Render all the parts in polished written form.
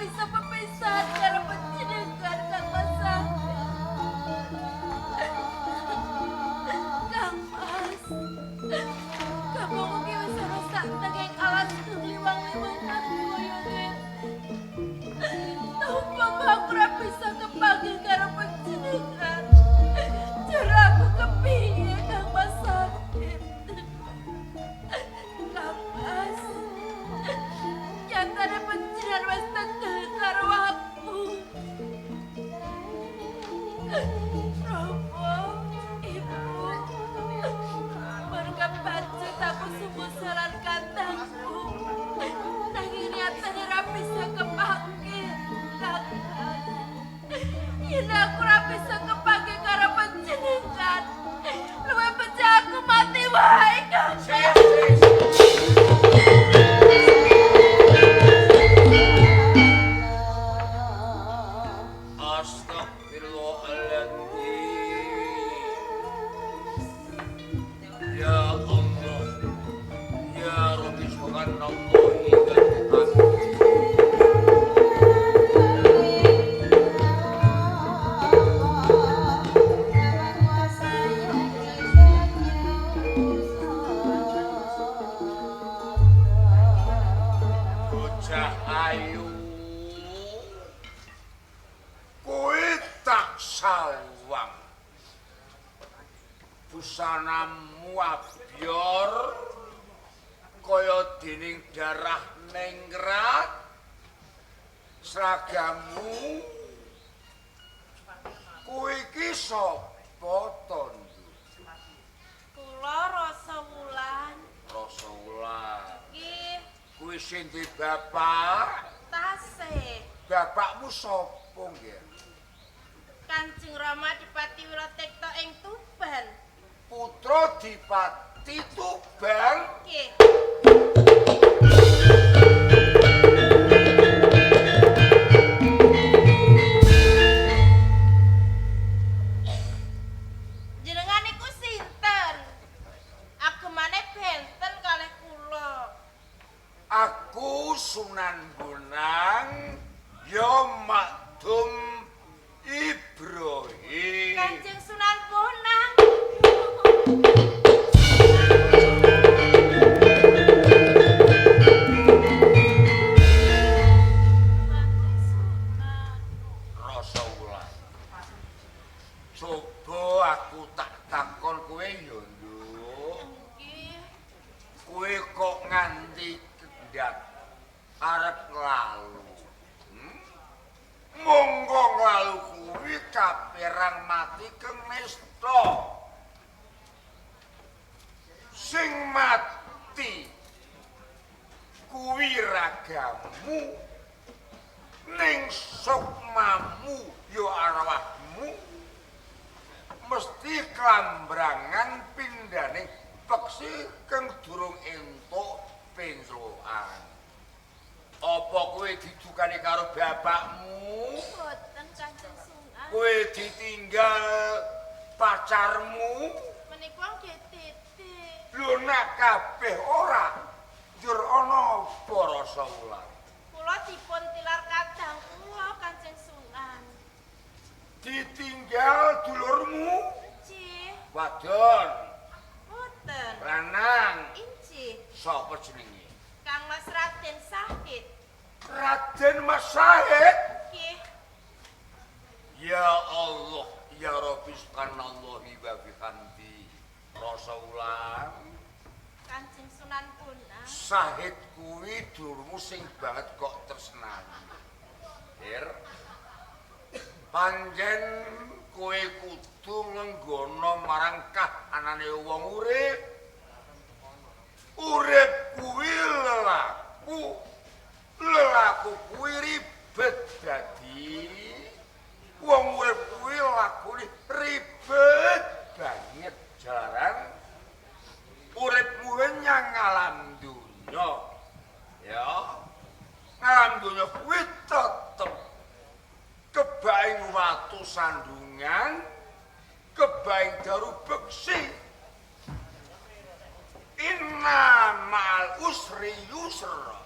bisa pepisahan karo panjenengan Kang Mas. Kang Mas. Kamu mugi wis ora sak tenging alas liwang-liwangan koyoke. Tumpang aku ora bisa kepanggil karo panjenengan. Cara aku kepiye Kang Mas sakit. Kang Mas. Nyatane panjenengan wis tegel karo aku. Ropo, Ibu, merga pancet aku sungguh saran kandangku. Nanging nyatane ra bisa kepanggil, Kang Mas. Yen aku ra bisa kepanggil karo panjenengan, luwih becik aku mati wae, Kang Mas. Ya Allah, ya Rabbi subhanallahi wa bocah ayu kuwi tak sawang busanamu abyor kaya dening darah nengrat seragamu kuwi iki sapa Tondo? Kula Rasa Wulan. Rasa Wulan. Nggih, Kuwi sing di bapak. tasih. Bapakmu sapa nggih? Kanjeng Rama Dipati Wiratekta ing Tuban. Putra Dipati Tuban. Nggih. Jenengan iku sinten? Agemane benten kalih kula. Aku Sunan Bonang ya Makdum Ibrahim. Kanjeng Sunan Bonang. Rasa Wulan. Coba aku tak takon kowe yo, Nduk. Nggih. Kowe kok nganti kendhat arep nglalu. Monggo nglalu kuwi kaperang mati keng nista. Sing mati kuwi ragamu ning sukmamu yo arwahmu mesti klambrangan pindhaning peksi kang durung entuk penjokan. Apa kowe didukani karo bapakmu? Boten Kanjeng Sunan. Kowe ditinggal pacarmu? Menika nggih titik. Lho nek kabeh ora njur ana apa Rasa Wulan? Kula dipun tilar kadang kula Kanjeng Sunan. Ditinggal dulurmu? Injih. Wadon, Boten. lanang. Injih. Sapa jenenge? Kang Mas Raden Sahid. Raden Mas Sahid. Nggih. Ya Allah, ya Rabbi subhanallahi wa bihamdi. Rasa Wulan. Kanjeng Sunan Bonang. Sahid kuwi dulurmu sing banget kok tresnani. Dir. Panjen kowe kudu ngenggono marang kahanane wong urip. Urip kuwi lelaku. Lelaku kuwi ribet dadi wong urip kuwi lakune ribet banget jalaran. Uripmu nyang alam dunya. Ya. Alam dunya kuwi tetep kebaing watu sandungan, kebaing daru beksi. Inna ma'al usri yusra.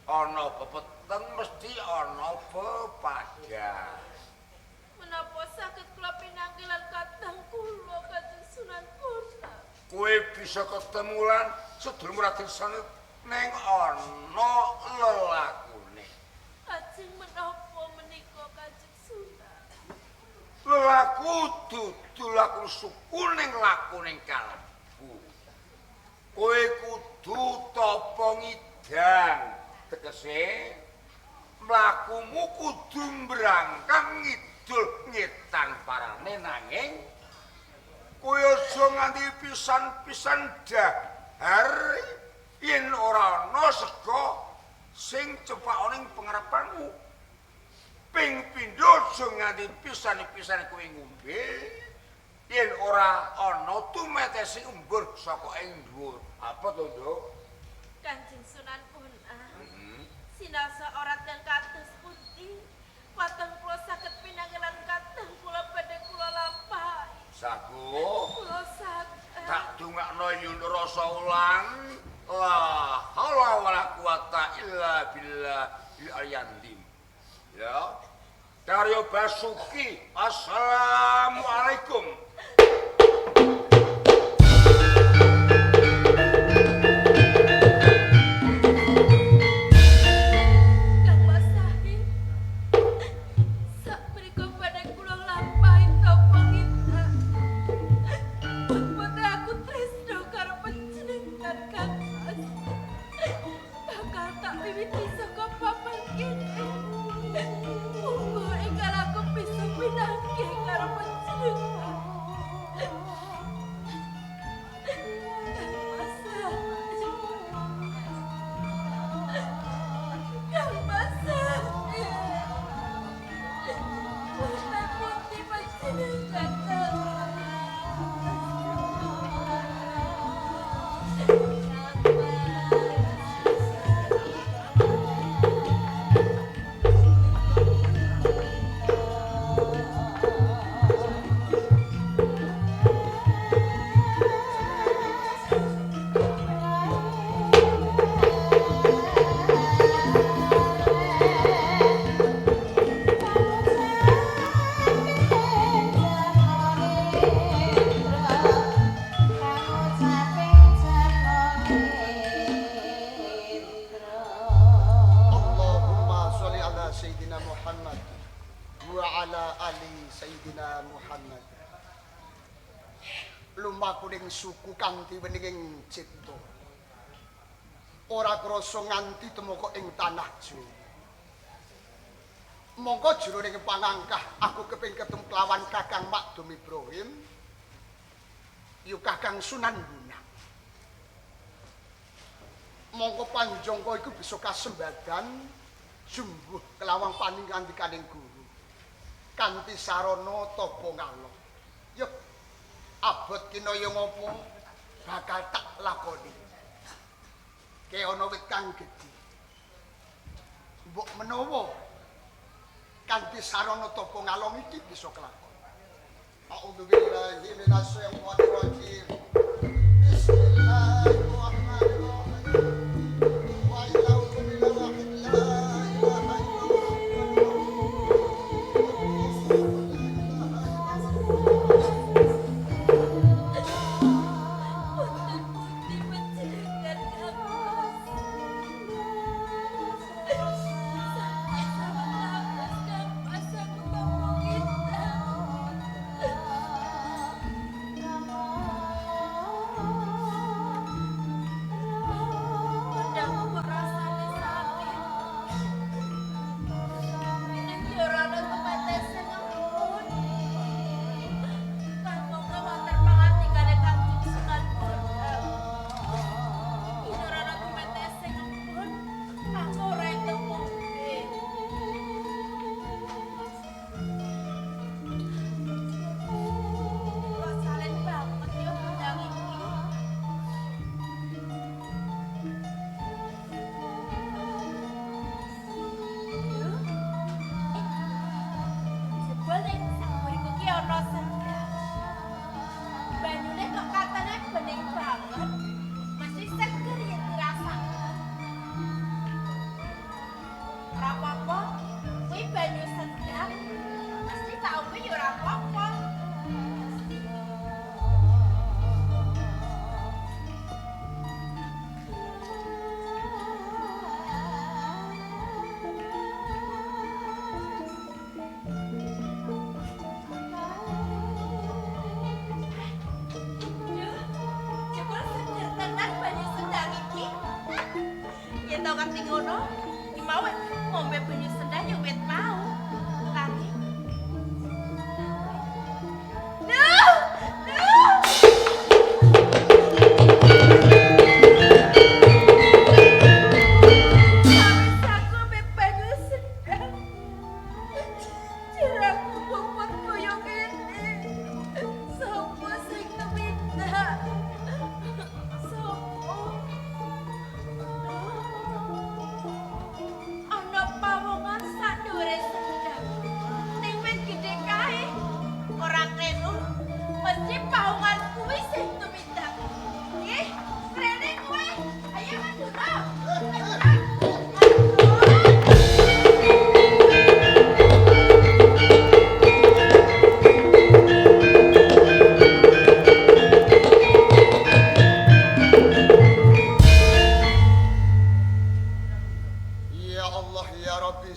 ana pepeteng mesti ana pepajar. Menapa saged kula pinanggilan kadang kula Kanjeng Sunan Bonang? Kowe bisa ketemu lan sedulur Raden Sanget neng ana lelakune. Ajeng menapa menika Kanjeng Sunan? Lelaku dudu laku suku ning lakuning kalbu. Kowe kudu tapa ngidang, tegese mlakumu kudu mbrangkang ngidul ngetan parane nanging kowe aja nganti pisan-pisan dahar yen ora ana sega sing cepaking pengarepanmu. Ping pindho aja nganti pisan-pisan kowe ngombe yen ora ana tumetesi embur saka ing dhuwur. Apa to, Nduk? Kanjeng Sunan Bonang. Sinasa ora ten kados pundi, wateng kula saged pinanggilan kadang kula badhe kula lampahi. Saguh. Kula saged. Tak dongakno yen rasa ulang. La haula wala quwata illa billahil aliyyim. Ya. Karyo Basuki. Assalamualaikum. Kang Masahid. Sapunika badhe kula lampahi tapa kita. Pun aku tresno karo panjenengan Kang Mas. Bakal tak wiwiti saka papan kene. Muga enggal aku bisa pinangke karo panjenengan. Kang Masahid. Punten pundi panjenengan Kang Allahumma sholli ala Sayyidina Muhammad wa ala ali Sayyidina Muhammad. Lumakuning suku kanthi weninging cipta. Ora krasa nganti temoko ing tanah Jawa. Mongko jroning pangangkah aku keping ketemu kelawan Kakang Makdum Ibrahim. Yu Kakang Sunan Bonang. Mongko panjangka iku bisa kasembadan jumbuh kelawang paningkandikaning guru kanthi sarana tapa ngalor. Yuk abot kinaya ngopo bakal tak lakoni. Ke ana wit kang gedhe. Mbok menawa kanthi sarana tapa ngalor iki bisa kelakon. A'udzubillahi minasyaitonir rajim. Bismillahirrahmanirrahim. Wa ilauhu billahi la ilaha punten pundi panjenengan Kang Mas. Sama-sama Kang Mas aku tapa kita. nganti ngono, iki mau ngombe banyu sendang yo wit mau. Lari. Duh!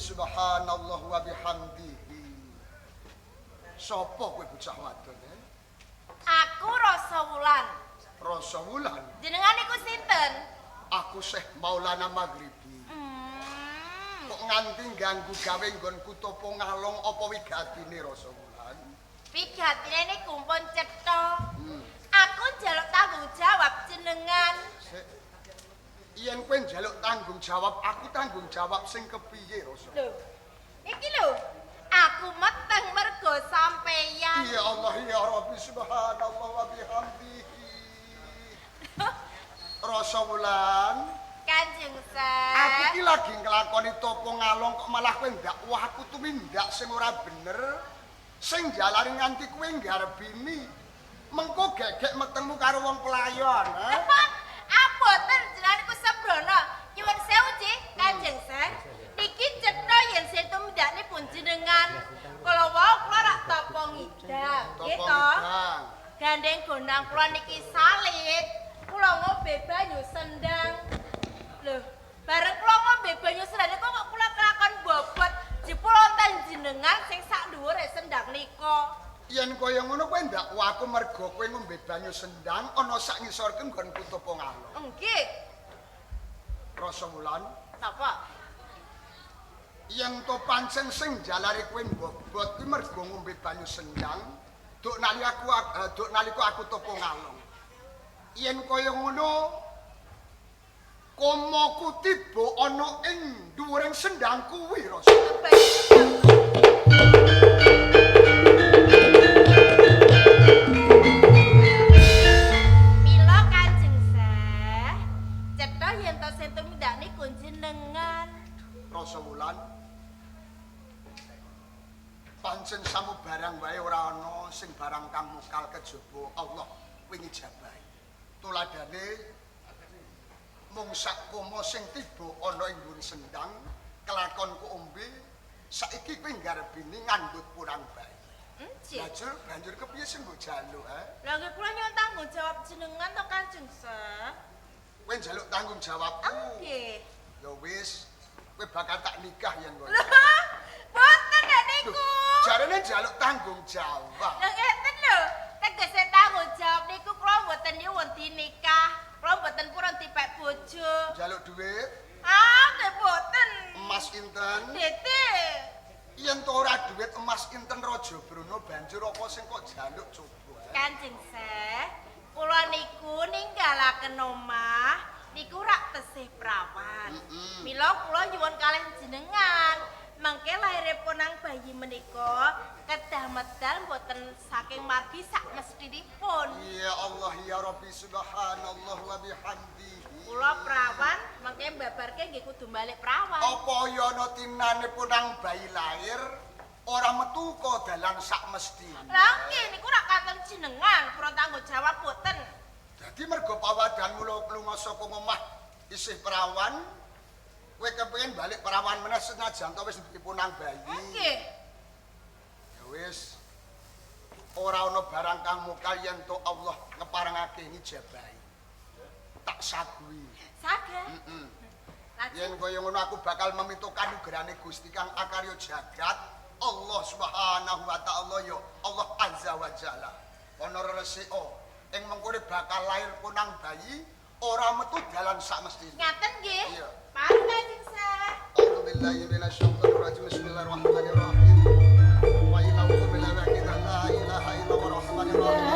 Subhanallah wa bihamdihi. Sopo kowe bocah wadon? Aku Rasa Wulan. Rasa Wulan. Jenengan iku sinten? Aku Syekh Maulana Maghribi. Kok nganti ganggu gawe nggonku topo ngalong apa wigatine Rasa Wulan? Wigatine niku pun cetha. Aku njaluk tanggung jawab jenengan. Yen kowe njaluk tanggung jawab, aku tanggung jawab sing kepiye, Rasa? Lho. Iki lho, aku meteng mergo sampeyan. Ya Allah ya Rabbi subhanallah wa bihamdihi. Rasa Wulan, Kanjeng Sen. aku iki lagi nglakoni topo ngalong kok malah kowe ndakwah aku tumindak sing ora bener. Sing jalari nganti kowe nggarbini. Mengko gegek metengmu karo wong pelayon, ha? Aboten jenengan iku sembrono. Nyuwun sewu, Cik, Kanjeng Sen. Niki cetha yen sing tumindakne pun jenengan. Kala wau kula rak tapa ngidang, nggih to? Gandeng gondang kula niki salit. Kula ngombe banyu sendang. Lho, bareng kula ngombe banyu sendang niku kok kula kelakon bobot jebul wonten jenengan sing sak dhuwure sendang nika. Yen kaya ngono kowe ndakwa aku mergo kowe ngombe banyu sendang ana sak ngisorke nggonku topo ngalong. Nggih. Rasa Wulan, Napa? yen to pancen sing jalari kowe bobot kuwi mergo ngombe banyu sendang, duk nalika aku topo ngalong. Yen kaya ngono komoku tiba ana ing dhuwuring sendang kuwi, Rasa. Mila Kanjeng Syekh, cetha yen to sing tumindak niku jenengan. Rasa Wulan, pancen samu barang wae ora ana sing barang kang mukal kejaba Allah wingi jabahi. Tuladane mung sak komo sing tiba ana ing dhuwur sendang kelakonku ombe saiki kowe nggarbini ngandhut kurang bae. Encik. Banjur kepiye sing mbok jaluk, ha? Lah nggih kula nyuwun tanggung jawab jenengan to Kanjeng Syekh. Kowe njaluk tanggung jawabku. Nggih. Ya wis, kowe bakal tak nikah yen kowe. Lah, boten nek niku. Jarene njaluk tanggung jawab. Lah ngeten lho, tegese tanggung jawab niku kula mboten nyuwun dinikah. Kula mboten purun dipek bojo. Njaluk dhuwit, Nggih boten. emas inten. Titik. Yen to ora dhuwit emas inten Raja Brana banjur apa sing kok jaluk coba. Kanjeng Syekh, kula niku ninggalaken omah niku rak tesih prawan. Mila kula nyuwun kalih jenengan, mangke lairipun nang bayi menika kedah medal mboten saking margi sak mesthipun. Ya Allah ya Rabbi subhanallah wa bihamdihi. Kula prawan, mangke mbabarke nggih kudu balik prawan. Apa ya ana tinane punang bayi lahir ora metu ka dalan sak mestine. Lah nggih niku rak kanten jenengan, purun tanggung jawab boten. Dadi mergo pawadanmu lunga saka omah isih perawan, kowe kepengin balik perawan meneh senajan to wis dipunang bayi. Nggih. Ya wis. Ora ana barang kang mukal yen to Allah ngeparengake ngijabahi. Tak sagui. Saged. Yen kaya ngono aku bakal meminta kanugrahane Gusti kang akarya jagat Allah Subhanahu wa taala ya Allah Azza wa Jalla. Ana resika ing mengkone bakal lair punang bayi ora metu dalan sak mestine. Ngaten nggih. Iya. Mari Kanjeng Sah. A'udzu billahi minasyaitonir rajim. Bismillahirrahmanirrahim. Wa ilaha illa la ilaha illallah rahmanir rahim.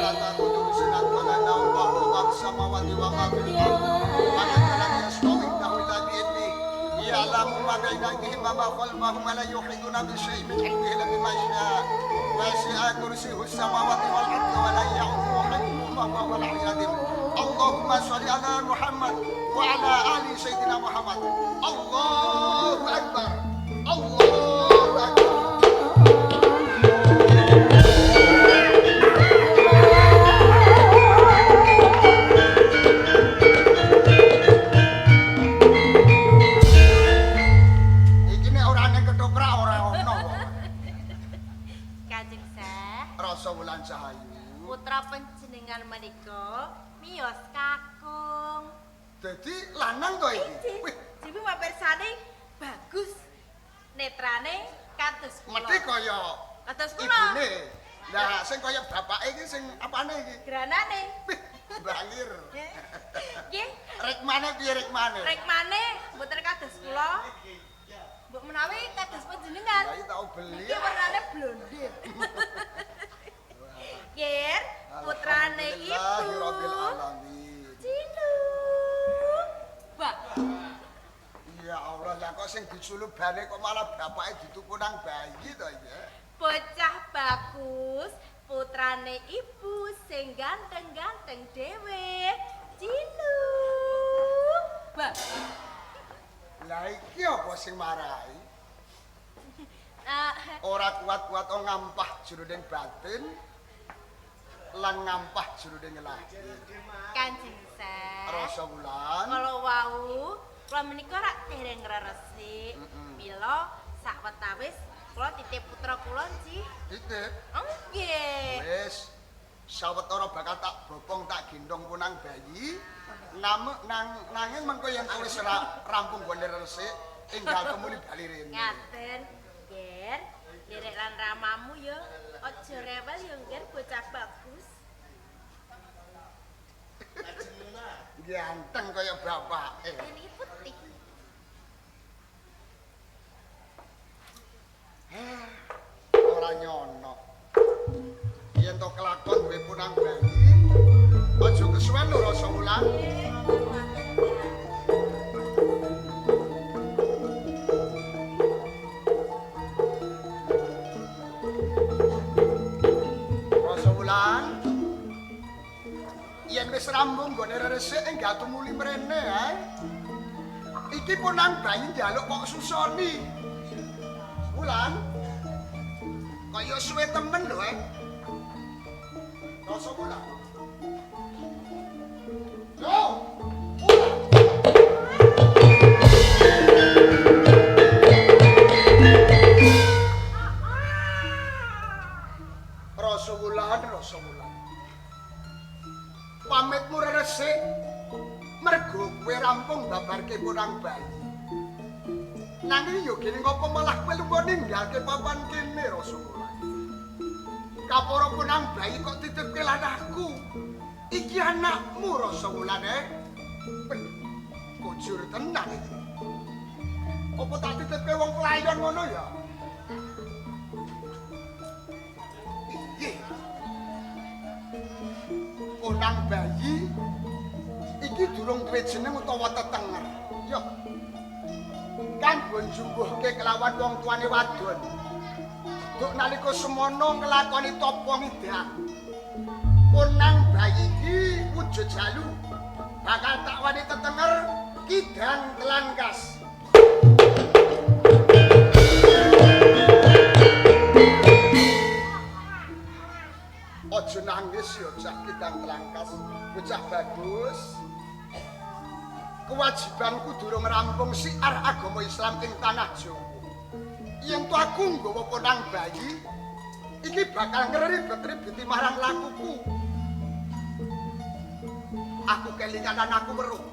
La ta'khudhuhu sinatun wa la nawm wa huwa fis samawati wa ma fil ardi. Wa la yastawi illa bi'idhnihi. Ya'lamu ma baina aydihim wa ma khalfahum wa la yuhituna bi shay'in min 'ilmihi illa bima sha'a. Wasi'a kursiyyuhu as-samawati wal ardi wa la ya'uduhu hifdhuhuma wa huwal 'aliyyul 'azim. Allahumma sholli ala Muhammad wa ala ali sayyidina Muhammad. Allahu akbar. Allahu akbar. Iki nek ora ning ketoprak ora ono. Kanjeng Sah, Rasa wulan cahayu. putra panjenengan menika miyos kakung. Dadi lanang to iki. Wih, Jibi pirsane bagus. Netrane kados kula. mesti kaya Kados kula. ibune. Lah sing kaya bapake iki sing apane iki? Granane. Wih, bangir. Nggih, Rekmane piye rekmane? rekmane mboten kados kula. Mbok menawi kados panjenengan. Lah iki tau beli. Iki warnane blondir. Yer, putrane Alhamdulillahirabbil ibu. alamin. Cinu. Wah, Ya Allah, lah kok sing disulubane kok malah bapake dituku nang bayi to ya. bocah bagus, putrane ibu sing ganteng-ganteng dhewe. Cinu. Wah, Lah iki apa sing marahi? ah, Ora kuat-kuat ngampah jroning batin lan ngampah jroning lahir. Kanjeng Sah. Rasa wulan. Kalau wau, kula menika rak dereng ngresik. Mila sawetawis kula titip putra kula nggih. Titip. Nggih. Wis sawetara bakal tak bopong tak gendong punang bayi. Nanging mengko yen wis rampung gone resik enggal kemuli bali rene. Ngaten, Ger. Derek lan ramamu ya aja rewel ya, Ger, bocah bagus. Ganteng kaya bapake. Ini putih. Ora nyono. Yen to kelakon duwe punang bayi, aja kesuwen lho rasa wulan. Rasa wulan. Yen wis rambung gone resik enggal tumuli mrene ae. Iki punang bayi njaluk kok susoni. Wulan. Kaya suwe temen lho, Rasa wulan. Yo. Rasa wulan, rasa wulan. Pamitmu resik mergo kowe rampung babarke punang bayi. Nanging yo gene ngopo malah kowe lunga ninggalke papan kene rasa wulan. Kapara punang bayi kok titipke lan aku. Iki anakmu rasa wulan Kujur tenan iki. Apa tak titipke wong pelayan ngono ya? Piye? Punang bayi iki durung duwe jeneng utawa tetenger. Yo. Kanggo njumbuhke kelawan wong tuane wadon. Duk nalika semono nglakoni tapa ngidang. Punang bayi iki wujud jalu. Bakal tak wani tetenger kidang telangkas. Ojo nangis ya cah kidang telangkas. Bocah bagus. Kewajibanku durung rampung siar agama Islam ing tanah Jawa. Yen to aku nggawa punang bayi, iki bakal ngribet-ribeti marang lakuku. Aku kelingan anakku weruh.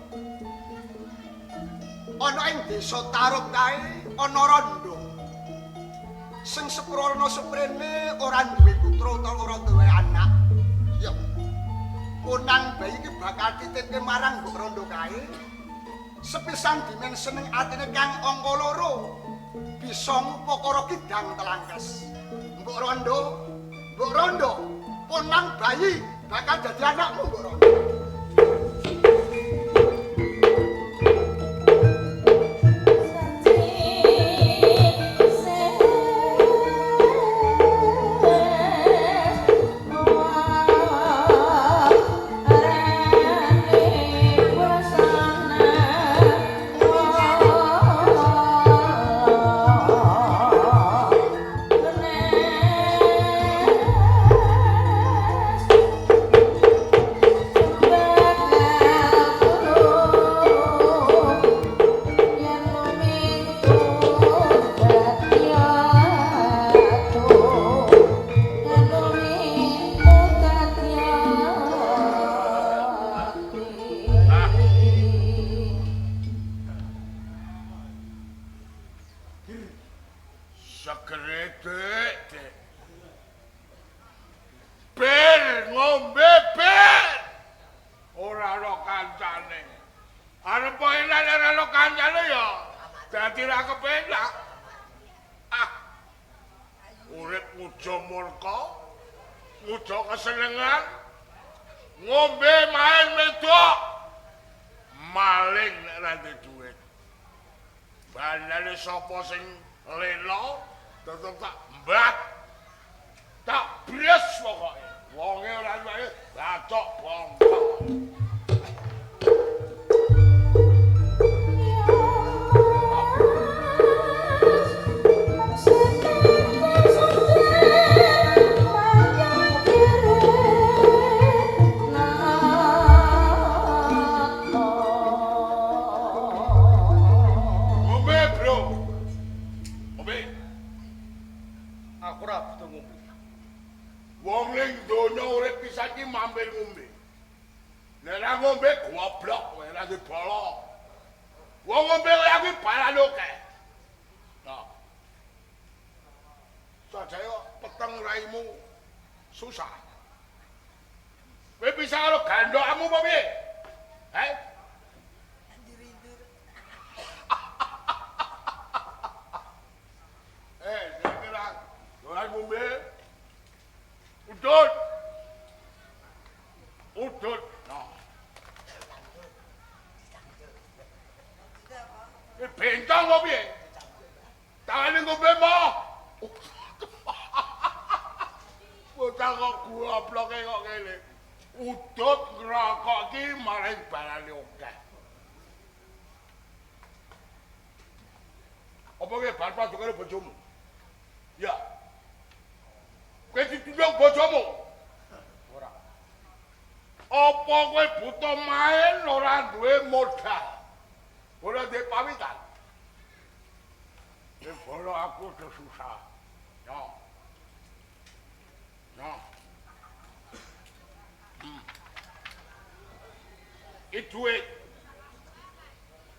Ana ing desa Tarub kae ana rondo. Sing seprono seprene ora duwe putra utawa ora duwe anak. Ya. Punang bayi iki bakal titipke marang Mbok Rondo kae. Sepisan dimen seneng atine kang angka 2 bisa ngupakara kidang telangkes. Mbok Rondo, punang bayi bakal dadi anakmu Mbok Rondo.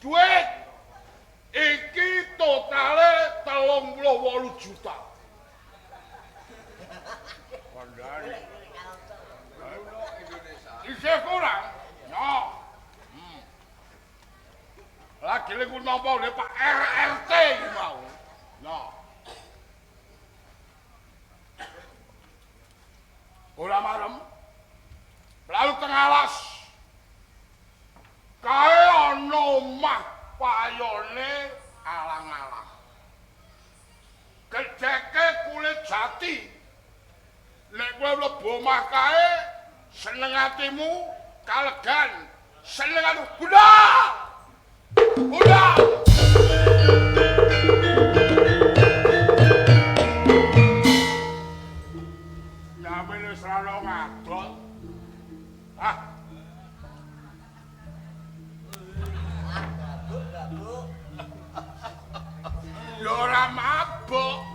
Duit iki totale 38 juta. Kandhane. Isih kurang. No. Lagi lingku napa oleh Pak RRT iki mau. No. Ora marem. Lalu tengalas. Kae ana omah payone alang-alang. Keceke kulit jati. Nek kowe mlebu omah kae seneng atimu kalegan, seneng anu budha. Budha. Namene srana ngadol. Hah? Ora mabuk.